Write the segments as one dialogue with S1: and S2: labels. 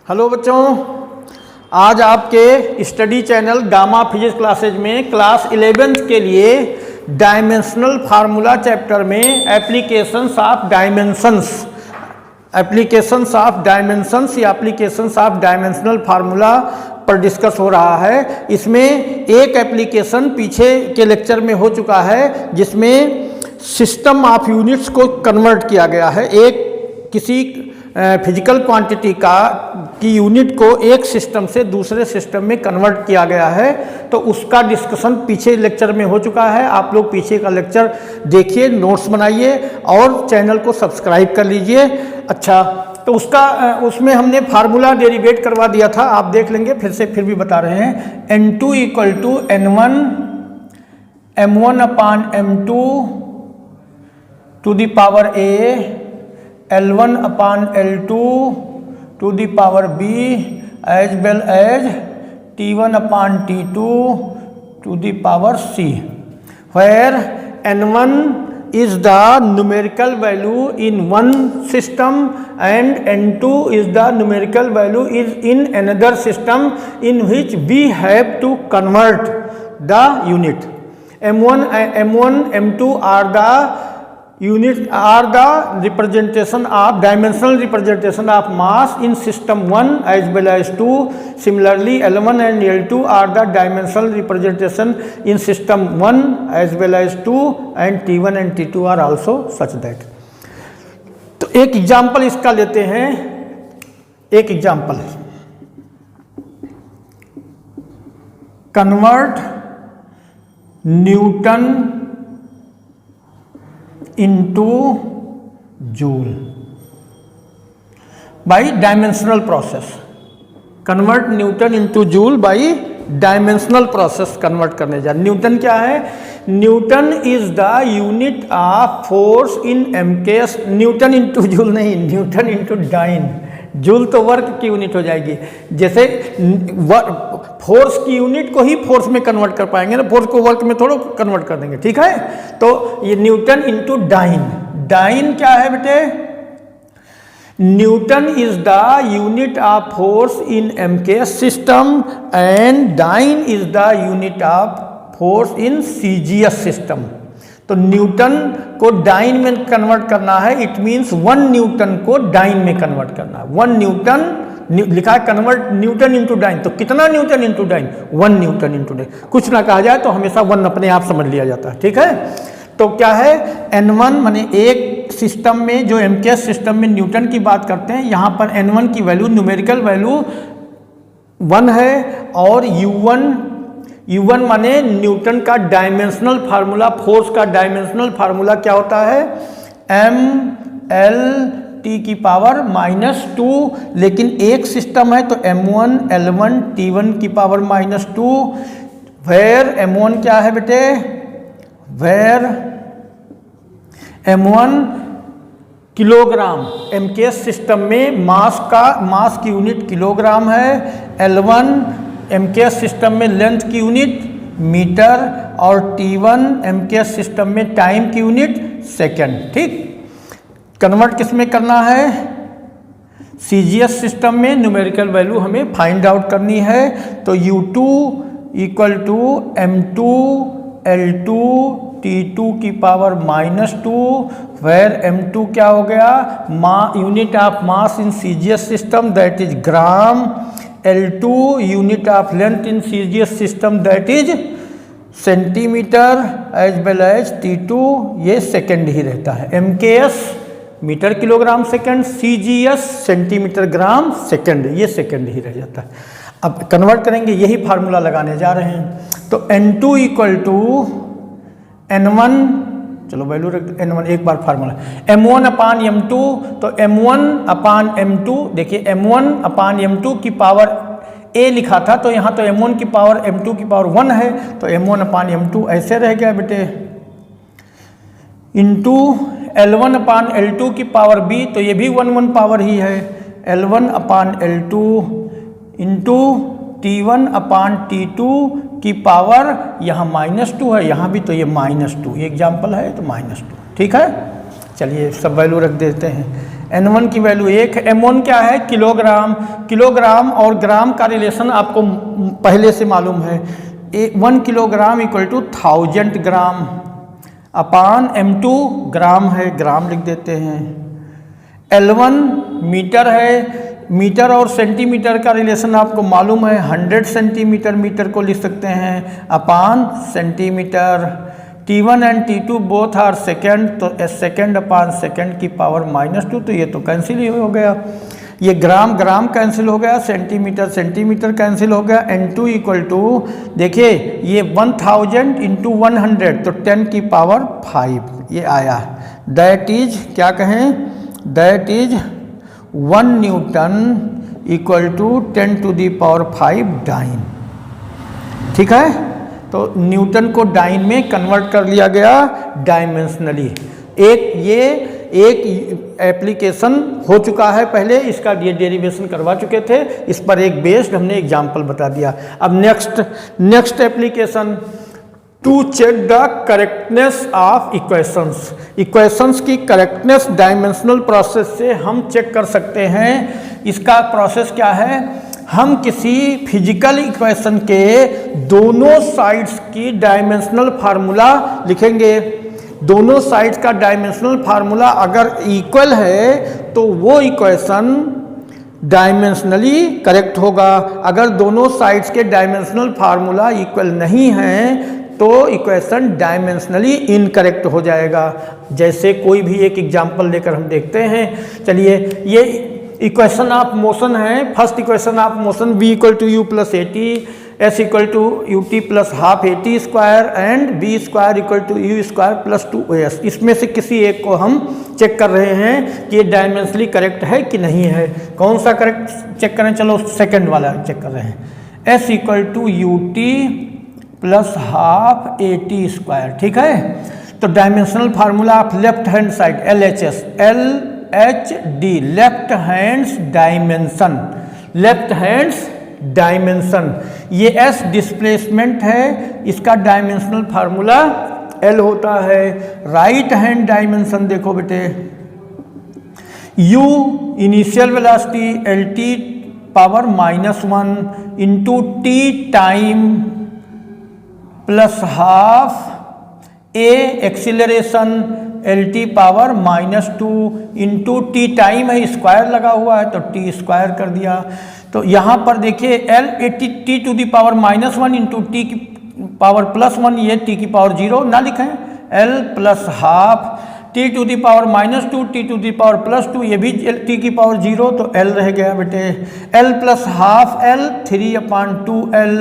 S1: Hello बच्चों, आज आपके study channel gamma physics classes में क्लास 11th के लिए डायमेंशनल फार्मूला चैप्टर में एप्लीकेशंस ऑफ डायमेंशंस या एप्लीकेशंस ऑफ डायमेंशनल फार्मूला पर डिस्कस हो रहा है। इसमें एक एप्लीकेशन पीछे के लेक्चर में हो चुका है जिसमें सिस्टम ऑफ यूनिट्स को कन्वर्ट किया गया है। एक किसी फिजिकल क्वांटिटी की यूनिट को एक सिस्टम से दूसरे सिस्टम में कन्वर्ट किया गया है, तो उसका डिस्कशन पीछे लेक्चर में हो चुका है। आप लोग पीछे का लेक्चर देखिए, नोट्स बनाइए और चैनल को सब्सक्राइब कर लीजिए। अच्छा, तो उसमें हमने फार्मूला डेरिवेट करवा दिया था, आप देख लेंगे, फिर भी बता रहे हैं। N2 equal to N1 M1 upon M2 to the power A, L1 upon L2 to the power B as well as T1 upon T2 to the power C, where N1 is the numerical value in one system and N2 is the numerical value is in another system in which we have to convert the unit. M1, M2 are the units are the representation of dimensional representation of mass in system 1 as well as 2. Similarly, L1 and L2 are the dimensional representation in system 1 as well as 2, and T1 and T2 are also such that. तो एक example इसका लेते हैं। एक example है, convert Newton into joule by dimensional process. Convert Newton into joule by dimensional process convert करने जा। Newton क्या है? Newton is the unit of force in MKS। Newton into joule नहीं, न्यूटन इंटू डाइन। जूल तो work की unit हो जाएगी। जैसे फोर्स की यूनिट को ही फोर्स में कन्वर्ट कर पाएंगे ना, फोर्स को वर्क में थोड़ा कन्वर्ट कर देंगे, ठीक है। तो ये न्यूटन इंटू डाइन। डाइन क्या है बेटे? Newton is the unit of force in MKS system and dyne is the unit of force in CGS system. तो न्यूटन को डाइन में कन्वर्ट करना है, इट मीन्स 1 न्यूटन को डाइन में कन्वर्ट करना है। 1 न्यूटन लिखा है कन्वर्ट न्यूटन इंटू डाइन, तो कितना newton into dyne? 1 newton into dyne. कुछ ना कहा जाए तो हमेशा 1 अपने आप समझ लिया जाता है, ठीक है। तो क्या है? N1 माने एक सिस्टम में, जो MKS सिस्टम में न्यूटन की बात करते हैं, यहाँ पर N1 की वैल्यू न्यूमेरिकल वैल्यू 1 है, और U1 माने न्यूटन का डायमेंशनल फार्मूला, फोर्स का डायमेंशनल फार्मूला क्या होता है? mLT की पावर -2। लेकिन एक सिस्टम है तो M1 L1 T1 की पावर -2। वेयर M1 क्या है बेटे? Where M1 kilogram. MKS system में मास की यूनिट किलोग्राम है। L1 MKS सिस्टम में लेंथ की यूनिट मीटर, और T1 MKS सिस्टम में टाइम की यूनिट सेकेंड, ठीक। कन्वर्ट किस में करना है? CGS सिस्टम में न्यूमेरिकल वैल्यू हमें फाइंड आउट करनी है। तो U2 equal to M2 L2 T2 की पावर -2, वेयर M2 क्या हो गया? Unit of mass in CGS system that is gram. L2 unit of length in CGS system that is centimetre, as well as T2 ये second ही रहता है। MKS metre kilogram second, CGS centimetre gram second, ये second ही रह जाता है। अब कन्वर्ट करेंगे, यही फार्मूला लगाने जा रहे हैं। तो N2 इक्वल टू N1, चलो वैल्यू रख N1, एक बार फार्मूला M1 अपान M2, तो M1 अपान M2, देखिए M1 अपान M2 की पावर A लिखा था, तो यहाँ तो M1 की पावर M2 की पावर 1 है, तो M1 अपान M2 ऐसे रह गया बेटे, इंटू L1 अपान L2 की पावर B, तो ये भी 1 पावर ही है, L1 अपान L2 इंटू T1 अपान T2 की पावर यहाँ -2 है, यहाँ भी तो ये -2, ये एग्जाम्पल है तो -2, ठीक है। चलिए सब वैल्यू रख देते हैं। N1 की वैल्यू 1 है। M1 क्या है? किलोग्राम। किलोग्राम और ग्राम का रिलेशन आपको पहले से मालूम है। 1 kilogram equal to 1000 gram upon M2 gram है, ग्राम लिख देते हैं। L1 मीटर है। मीटर और सेंटीमीटर का रिलेशन आपको मालूम है, 100 सेंटीमीटर मीटर को लिख सकते हैं upon centimetre. T1 and T2 both are second, तो सेकेंड अपान सेकेंड की पावर -2, तो ये तो कैंसिल ही हो गया। ये ग्राम ग्राम कैंसिल हो गया, सेंटीमीटर सेंटीमीटर कैंसिल हो गया। N2 इक्वल टू, देखिए ये 1000 इंटू 100 तो 10 की पावर 5 ये आया। दैट इज क्या कहें, that is 1 newton equal to 10 to the power 5 dyne. ठीक है, तो न्यूटन को डाइन में कन्वर्ट कर लिया गया डायमेंशनली। एक एप्लीकेशन हो चुका है पहले, इसका ये डेरिवेशन करवा चुके थे, इस पर एक बेस्ड हमने एग्जाम्पल बता दिया। अब next application, to check the correctness of equations. Equations की करेक्टनेस डायमेंशनल प्रोसेस से हम चेक कर सकते हैं। इसका प्रोसेस क्या है, हम किसी फिजिकल इक्वेशन के दोनों साइड्स की डायमेंशनल फार्मूला लिखेंगे। दोनों साइड्स का डायमेंशनल फार्मूला अगर इक्वल है तो वो इक्वेशन डायमेंशनली करेक्ट होगा। अगर दोनों साइड्स के डायमेंशनल फार्मूला इक्वल नहीं हैं तो इक्वेशन डायमेंशनली इनकरेक्ट हो जाएगा। जैसे कोई भी एक एग्जांपल लेकर हम देखते हैं। चलिए, ये इक्वेशन ऑफ मोशन है। First equation of motion v equal to u plus a t, s equal to u t plus half a t square and b square equal to u square plus 2as। इसमें से किसी एक को हम check कर रहे हैं कि ये डायमेंशनली करेक्ट है कि नहीं है। कौन सा करेक्ट चेक करें, चलो सेकंड वाला चेक कर रहे हैं। S equal to u t plus half a t square. ठीक है, तो dimensional formula of left hand side LHS, LHD, left hands dimension, left hands dimension. ये S डिस्प्लेसमेंट है, इसका डायमेंशनल फार्मूला L होता है। राइट हैंड डायमेंशन देखो बेटे, U initial velocity LT power -1 into T time plus half a acceleration LT power -2 into T time है, square लगा हुआ है तो टी स्क्वायर कर दिया। तो यहाँ पर देखिए t to the power -1 into t की पावर +1, ये टी की पावर 0 ना लिखें, L plus half t to the power -2 t to the power +2, ये भी टी की पावर 0 तो L रह गया बेटे। L plus half L 3/2L।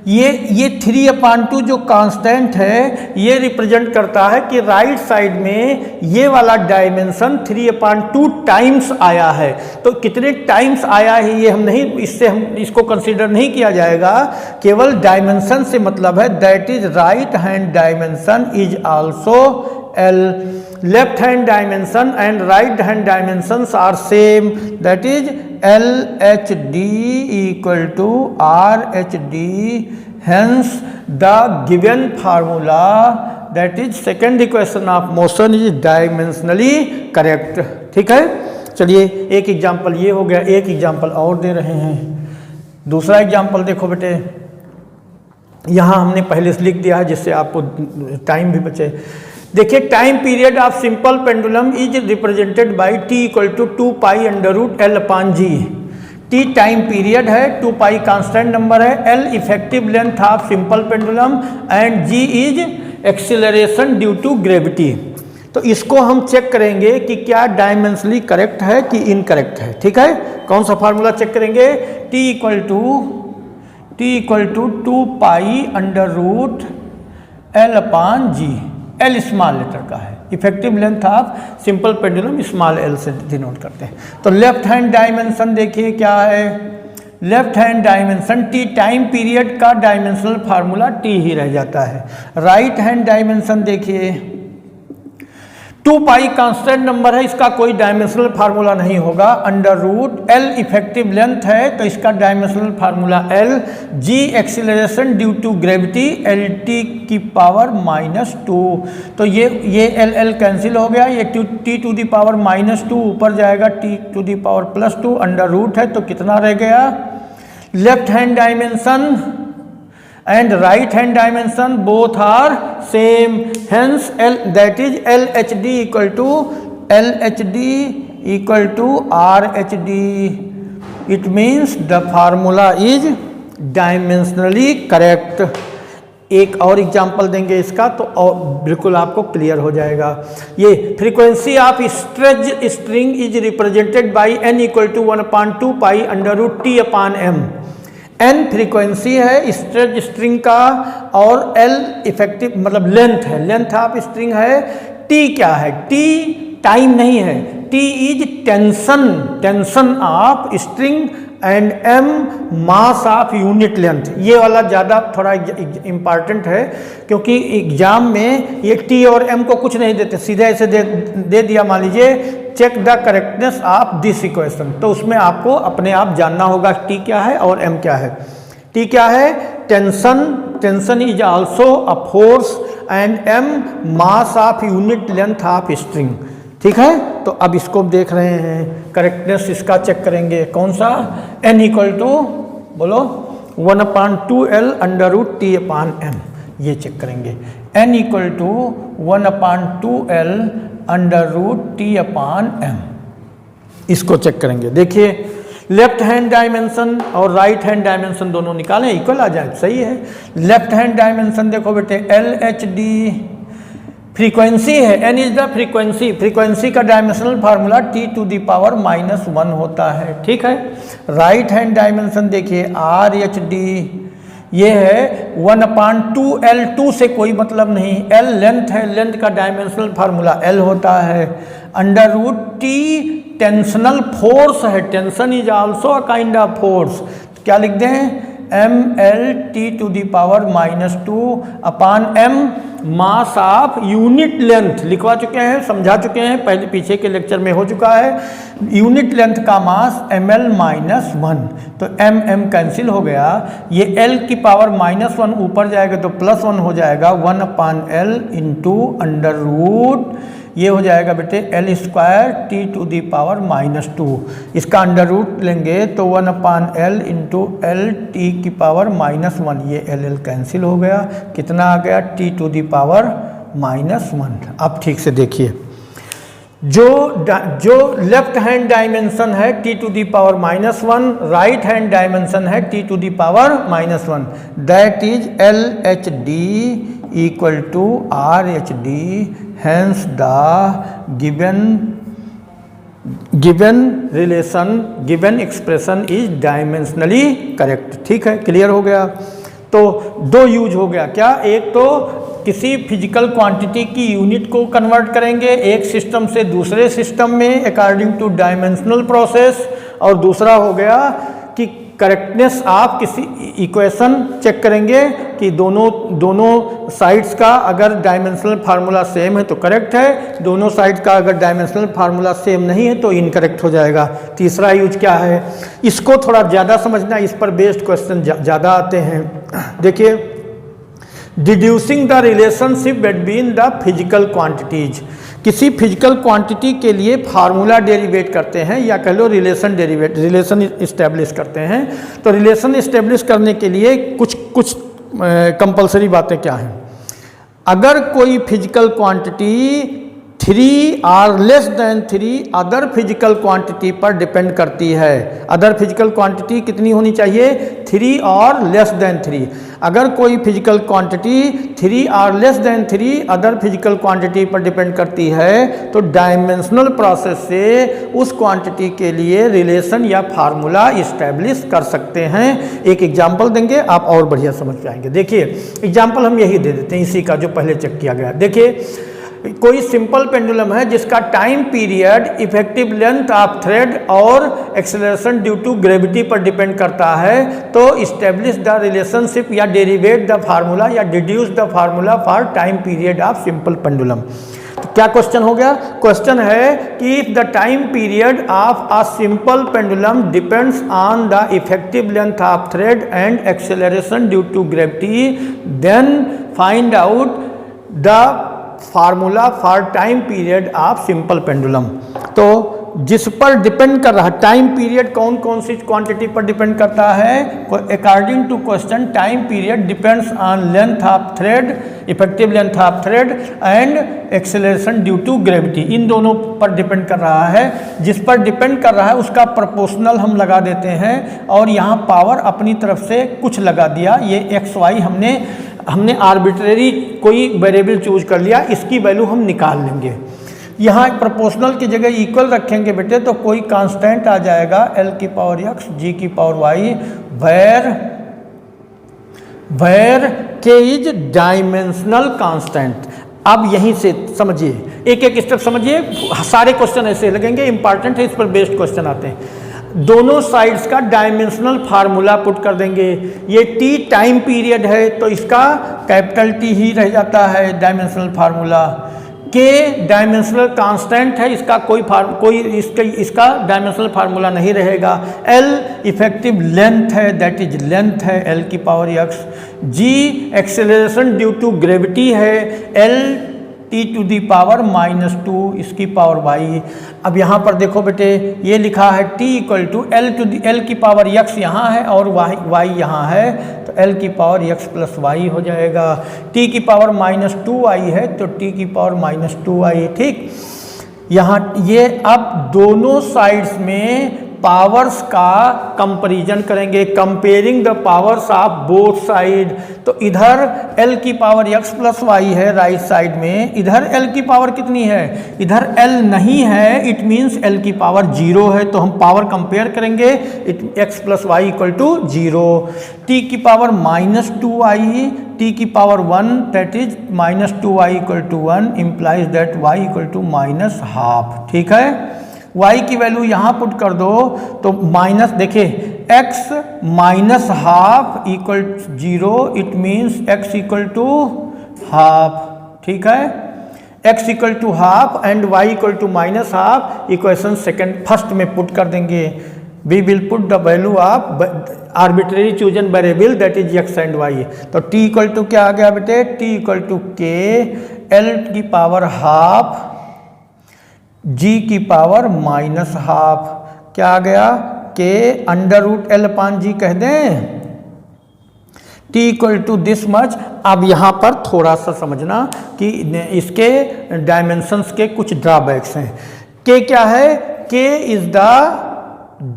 S1: ये 3/2 जो कांस्टेंट है ये रिप्रेजेंट करता है कि राइट साइड में ये वाला डायमेंशन 3/2 टाइम्स आया है। तो कितने टाइम्स आया है ये हम इसको कंसीडर नहीं किया जाएगा, केवल डायमेंशन से मतलब है। That is right hand dimension is also L। Left hand dimension and right hand dimensions are same, that is LHD equal to RHD, hence the given formula, that is second equation of motion is dimensionally correct। ठीक है, चलिए एक example ये हो गया, एक example और दे रहे हैं। दूसरा एग्जांपल देखो बेटे, यहाँ हमने पहले से लिख दिया है जिससे आपको टाइम भी बचे। देखिए, time period of simple pendulum is represented by t equal to 2π√L/G। T time period है, 2π कांस्टेंट नंबर है, L effective length of simple pendulum and G is acceleration due to gravity. तो इसको हम check करेंगे कि क्या dimensionally correct है कि इनकरेक्ट है। ठीक है, कौन सा फार्मूला चेक करेंगे, T equal to 2π√L/G। L small letter का है, effective length of simple pendulum small l से डिनोट करते हैं। तो लेफ्ट हैंड डायमेंशन देखिए क्या है, left hand dimension t time period का डायमेंशनल फार्मूला टी ही रह जाता है। राइट हैंड डायमेंशन देखिए, 2 पाई कांस्टेंट नंबर है, इसका कोई डायमेंशनल फार्मूला नहीं होगा। Under root l effective length है तो इसका dimensional formula l. G acceleration due to gravity l t की पावर -2। तो ये एल एल कैंसिल हो गया, ये टी टू दी पावर -2 ऊपर जाएगा t to the power +2 under root है तो कितना रह गया। Left hand dimension and right hand dimension both are same, hence L, that is LHD equal to RHD. It means the formula is dimensionally correct. एक और example देंगे इसका तो और बिल्कुल आपको क्लियर हो जाएगा। ये frequency of stretch string is represented bye n = 1/2 pi √T/m। n frequency है स्ट्रेच स्ट्रिंग का और l इफेक्टिव मतलब लेंथ है, लेंथ ऑफ स्ट्रिंग है। t क्या है, t टाइम नहीं है, t is tension of string and m mass of unit length. ये वाला ज़्यादा थोड़ा इम्पॉर्टेंट है क्योंकि एग्जाम में ये t और m को कुछ नहीं देते, सीधे ऐसे दे दिया। मान लीजिए check the correctness of this equation, तो उसमें आपको अपने आप जानना होगा t क्या है और m क्या है। t क्या है, tension is also a force and m mass of unit length of string. ठीक है, तो अब इसको देख रहे हैं करेक्टनेस इसका चेक करेंगे। कौन सा, n बोलो 1/2L √T/m, ये चेक करेंगे। n = 1/2L √T/m, इसको चेक करेंगे। देखिए लेफ्ट हैंड डायमेंशन और राइट हैंड डायमेंशन दोनों निकालें, इक्वल आ जाए, सही है। लेफ्ट हैंड डायमेंशन देखो बेटे LHD फ्रीक्वेंसी है, n इज द फ्रीक्वेंसी का dimensional formula T to the power -1 होता है। ठीक है, राइट हैंड डायमेंशन देखिए RHD, ये है 1/2L, 2 से कोई मतलब नहीं, L लेंथ है, लेंथ का डायमेंशनल फार्मूला L होता है। Under root T tensional force है, tension is also a kind of force, क्या लिख दें MLT to the power -2/m mass of unit length. लिखवा चुके हैं, समझा चुके हैं, पहले पीछे के लेक्चर में हो चुका है। यूनिट लेंथ का मास ml -1, तो mm कैंसिल हो गया, ये l की पावर -1 ऊपर जाएगा तो +1 हो जाएगा 1/L इंटू अंडर रूट, ये हो जाएगा बेटे L² T to the power -2। इसका अंडर रूट लेंगे तो 1/L इंटू LT की पावर -1, ये LL कैंसिल हो गया, कितना आ गया T टू दी पावर -1। अब ठीक से देखिए, जो लेफ्ट हैंड डायमेंशन है T to the power -1, right hand dimension है T to the power -1, that is LHD equal to RHD, hence the given expression is dimensionally correct। ठीक है, clear हो गया। तो दो यूज हो गया, क्या, एक तो किसी फिजिकल क्वांटिटी की यूनिट को कन्वर्ट करेंगे एक सिस्टम से दूसरे सिस्टम में अकॉर्डिंग टू डायमेंशनल प्रोसेस, और दूसरा हो गया कि करेक्टनेस आप किसी इक्वेशन चेक करेंगे कि दोनों साइड्स का अगर डायमेंशनल फार्मूला सेम है तो करेक्ट है, दोनों साइड का अगर डायमेंशनल फार्मूला सेम नहीं है तो इनकरेक्ट हो जाएगा। तीसरा यूज क्या है, इसको थोड़ा ज़्यादा समझना, इस पर बेस्ड क्वेश्चन ज़्यादा आते हैं। देखिए, deducing the relationship between the physical quantities, किसी फिजिकल क्वांटिटी के लिए फार्मूला डेरिवेट करते हैं या कह लो रिलेशन इस्टेब्लिश करते हैं। तो रिलेशन इस्टेब्लिश करने के लिए कुछ कंपलसरी बातें क्या हैं। अगर कोई फिजिकल क्वांटिटी 3 और less than 3 other physical quantity पर डिपेंड करती है, अदर फिजिकल क्वांटिटी कितनी होनी चाहिए, 3 और लेस देन 3। अगर कोई फिजिकल क्वांटिटी 3 और less than 3 other physical quantity पर डिपेंड करती है तो डायमेंशनल प्रोसेस से उस क्वांटिटी के लिए रिलेशन या फार्मूला इस्टेब्लिश कर सकते हैं। एक एग्जांपल देंगे, आप और बढ़िया समझ पाएंगे। देखिए एग्जांपल हम यही दे देते हैं इसी का जो पहले चेक किया गया। देखिए कोई सिंपल पेंडुलम है जिसका time period effective length of thread और एक्सेलरेशन ड्यू टू ग्रेविटी पर डिपेंड करता है, तो इस्टेब्लिश द रिलेशनशिप या डेरिवेट द फार्मूला या deduce the formula for time period of simple pendulum. क्या क्वेश्चन हो गया? क्वेश्चन है कि if the time period of a simple pendulum depends on the effective length of thread and acceleration due to gravity, then find out the formula for time period of simple pendulum. तो जिस पर depend कर रहा है time period, कौन कौन सी quantity पर depend करता है? According to question time period depends on length of thread, effective length of thread and acceleration due to gravity. इन दोनों पर डिपेंड कर रहा है। जिस पर डिपेंड कर रहा है उसका प्रोपोर्शनल हम लगा देते हैं और यहाँ पावर अपनी तरफ से कुछ लगा दिया। ये एक्स वाई हमने आर्बिट्रेरी कोई वेरिएबल चूज कर लिया, इसकी वैल्यू हम निकाल लेंगे। यहाँ प्रोपोर्शनल की जगह इक्वल रखेंगे बेटे तो कोई कांस्टेंट आ जाएगा L की पावर x G की power y, where k is dimensional constant. अब यहीं से समझिए, एक एक स्टेप समझिए, सारे क्वेश्चन ऐसे लगेंगे, इंपॉर्टेंट है, इस पर बेस्ड क्वेश्चन आते हैं। दोनों साइड्स का डायमेंशनल फार्मूला पुट कर देंगे। ये t टाइम पीरियड है तो इसका कैपिटल T ही रह जाता है dimensional formula. K dimensional constant है, इसका इसका डायमेंशनल फार्मूला नहीं रहेगा। L इफेक्टिव लेंथ है, दैट इज लेंथ है L की power x। G acceleration due to gravity है, L t to the power -2 इसकी पावर y। अब यहाँ पर देखो बेटे, ये लिखा है t इक्वल टू L की पावर x यहाँ है और y यहाँ है, तो L की पावर x प्लस y हो जाएगा। t की पावर -2y है तो t की पावर -2y। ठीक, यहाँ ये अब दोनों साइड्स में पावर्स का कंपैरिजन करेंगे, comparing the powers of both side. तो इधर L की पावर x प्लस y है राइट साइड में, इधर L की पावर कितनी है? इधर L नहीं है, इट मीन्स L की पावर 0 है, तो हम पावर कंपेयर करेंगे, x plus y equal to 0। t की पावर -2y, t की power 1 that is -2y equal to 1 implies that y equal to -12। ठीक है, y की वैल्यू यहाँ पुट कर दो तो माइनस, देखिए x -12 equal 0, it means x equal to half. ठीक है, x equal to half and y equal to -12 equation first में पुट कर देंगे। We will put the value of arbitrary chosen variable that is x and y। तो t equal to क्या आ गया बेटे? t equal to k L की power half G की पावर -12, क्या आ गया? K √L/G कह दें, T equal to this much. अब यहाँ पर थोड़ा सा समझना कि इसके डायमेंशंस के कुछ ड्रॉबैक्स हैं। K क्या है? K is the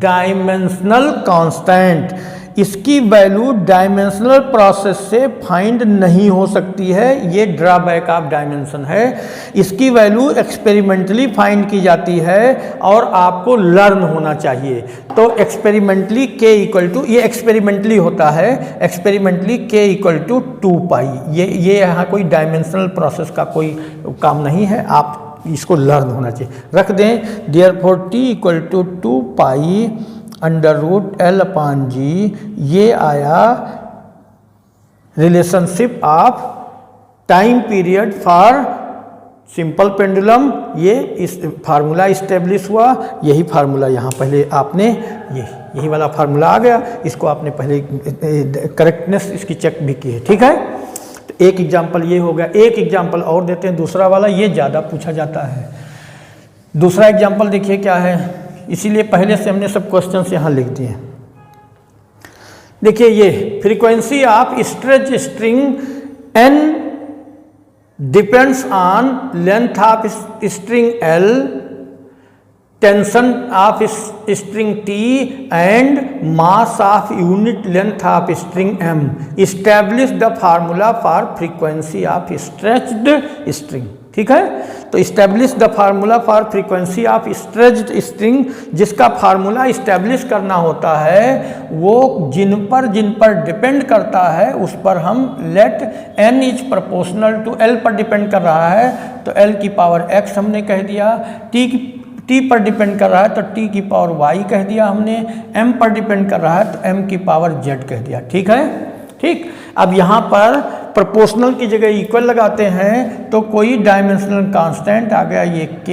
S1: dimensional constant. इसकी वैल्यू डायमेंशनल प्रोसेस से फाइंड नहीं हो सकती है, ये ड्रॉबैक ऑफ डायमेंशन है। इसकी वैल्यू एक्सपेरिमेंटली फाइंड की जाती है और आपको लर्न होना चाहिए। तो एक्सपेरिमेंटली k इक्वल टू, ये एक्सपेरिमेंटली होता है, एक्सपेरिमेंटली k इक्वल टू 2 पाई। ये यहाँ कोई डायमेंशनल प्रोसेस का कोई काम नहीं है, आप इसको लर्न होना चाहिए, रख दें। Therefore t equal to 2 pi √L/G, ये आया relationship of time period for simple pendulum. ये इस फार्मूला इस्टेब्लिश हुआ, यही फार्मूला यहाँ पहले आपने यही वाला फार्मूला आ गया, इसको आपने पहले करेक्टनेस इसकी चेक भी की है। ठीक है, तो एक एग्जाम्पल ये हो गया। एक एग्जाम्पल और देते हैं, दूसरा वाला, ये ज़्यादा पूछा जाता है। दूसरा एग्जाम्पल देखिए क्या है, इसीलिए पहले से हमने सब क्वेश्चंस यहाँ लिख दिए। देखिए ये frequency of stretch string N depends on length of string L, tension of string T and mass of unit length of string M। Establish the formula for frequency of stretched string. ठीक है, तो establish the formula for frequency of stretched string, जिसका formula establish करना होता है वो जिन पर depend करता है उस पर हम let n is proportional to L पर डिपेंड कर रहा है तो L की पावर x हमने कह दिया, t पर डिपेंड कर रहा है तो t की पावर y कह दिया हमने, m पर डिपेंड कर रहा है तो m की पावर z कह दिया। ठीक है, ठीक। अब यहाँ पर प्रोपोर्शनल की जगह इक्वल लगाते हैं तो कोई डायमेंशनल कांस्टेंट आ गया, ये k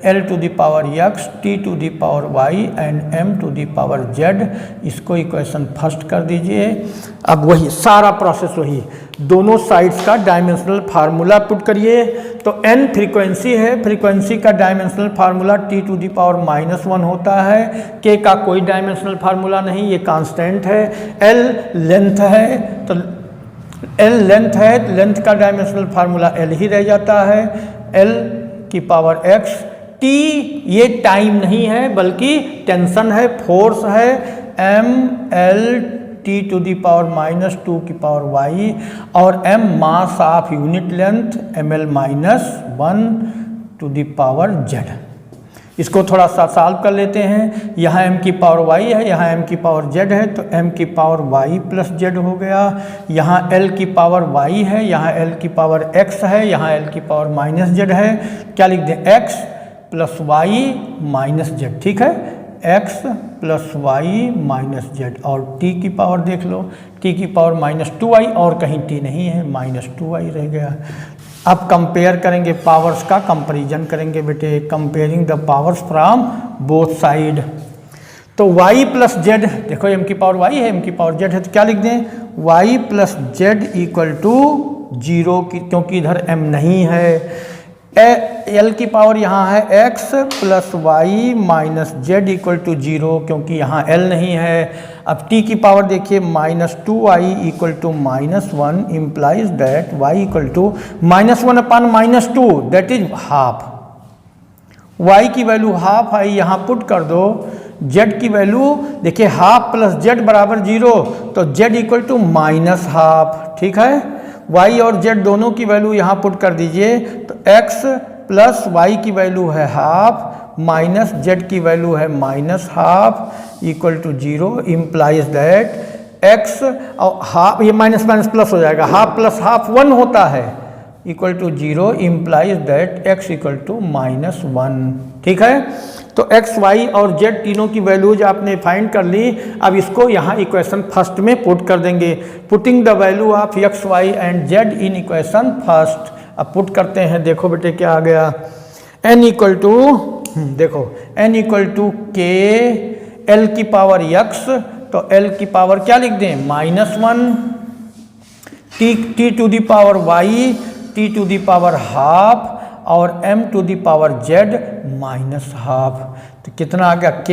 S1: L to the power x, t to the power y and m to the power z। इसको इक्वेशन फर्स्ट कर दीजिए। अब वही सारा प्रोसेस वही, दोनों साइड्स का डायमेंशनल फार्मूला पुट करिए। तो n फ्रीक्वेंसी है, फ्रीक्वेंसी का dimensional formula t to the power -1 होता है। k का कोई डायमेंशनल फार्मूला नहीं, ये कांस्टेंट है। l लेंथ है, तो l लेंथ है, लेंथ का डायमेंशनल फार्मूला l ही रह जाता है, l की पावर x। t ये टाइम नहीं है बल्कि टेंशन है, फोर्स है, m l t to the power -2 की पावर y, और m mass of unit length ml -1 to the power z। इसको थोड़ा सा सॉल्व कर लेते हैं। यहाँ m की पावर y है, यहाँ m की पावर z है, तो m की पावर y प्लस z हो गया। यहाँ l की पावर y है, यहाँ l की पावर x है, यहाँ l की पावर -z है। क्या लिख दें, x plus y minus z, ठीक है, x plus y minus z। और t की पावर देख लो, t की पावर -2y, और कहीं t नहीं है, -2y रह गया। अब कंपेयर करेंगे, पावर्स का कंपैरिजन करेंगे बेटे, comparing the powers from both side. तो y प्लस z, देखो m की पावर y है, m की पावर z है, तो क्या लिख दें, y plus z equal to 0, क्योंकि इधर m नहीं है। l की पावर यहाँ है x plus y minus z equal to 0, क्योंकि यहाँ l नहीं है। अब t की पावर देखिए -2y equal to -1 implies that y equal to -1 upon -2 that is half. y की वैल्यू हाफ आई, यहाँ पुट कर दो। z की वैल्यू देखिए हाफ प्लस z बराबर 0, तो z इक्वल टू -हाफ, ठीक है। y और z दोनों की वैल्यू यहाँ पुट कर दीजिए, तो x प्लस y की वैल्यू है हाफ माइनस z की वैल्यू है -half equal to 0 implies that x, और हाफ ये माइनस माइनस प्लस हो जाएगा, हाफ प्लस हाफ 1 होता है, equal to 0 implies that x equal to -1, ठीक है। तो x, y और z तीनों की वैल्यूज आपने फाइंड कर ली। अब इसको यहाँ इक्वेशन फर्स्ट में पुट कर देंगे, putting the value of x, y and z in equation first. अब पुट करते हैं, देखो बेटे क्या आ गया, n इक्वल टू, देखो n equal to k l की पावर x, तो l की पावर क्या लिख दें, -1, t to the power y, t to the power half, और m to the power z -half. तो कितना आ गया, k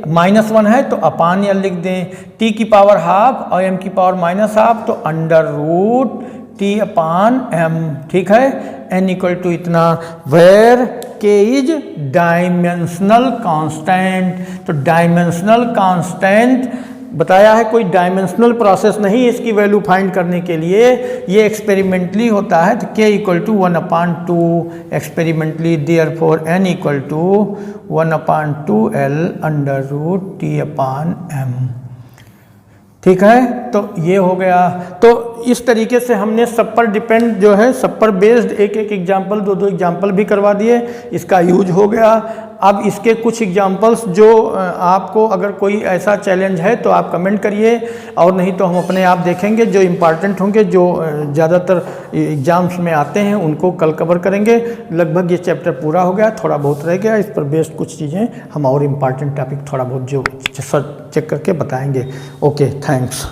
S1: -1 है तो अपान l लिख दें, t की पावर हाफ और m की पावर -हाफ, तो under root t upon m, ठीक है। n इक्वल टू इतना, where k is dimensional constant. तो डायमेंशनल कांस्टेंट बताया है, कोई डायमेंशनल प्रोसेस नहीं इसकी वैल्यू फाइंड करने के लिए, ये एक्सपेरिमेंटली होता है। तो k equal to 1/2 experimentally, therefore n equal to 1/2l under root t upon m, ठीक है। तो ये हो गया। तो इस तरीके से हमने सब पर डिपेंड जो है, सब पर बेस्ड एक एग्जाम्पल, दो एग्जाम्पल भी करवा दिए, इसका यूज हो गया। अब इसके कुछ एग्जाम्पल्स जो आपको अगर कोई ऐसा चैलेंज है तो आप कमेंट करिए, और नहीं तो हम अपने आप देखेंगे, जो इम्पॉर्टेंट होंगे, जो ज़्यादातर एग्जाम्स में आते हैं उनको कल कवर करेंगे। लगभग ये चैप्टर पूरा हो गया, थोड़ा बहुत रह गया, इस पर बेस्ड कुछ चीज़ें हम और इम्पॉर्टेंट टॉपिक थोड़ा बहुत जो चेक करके बताएंगे। Okay, thanks.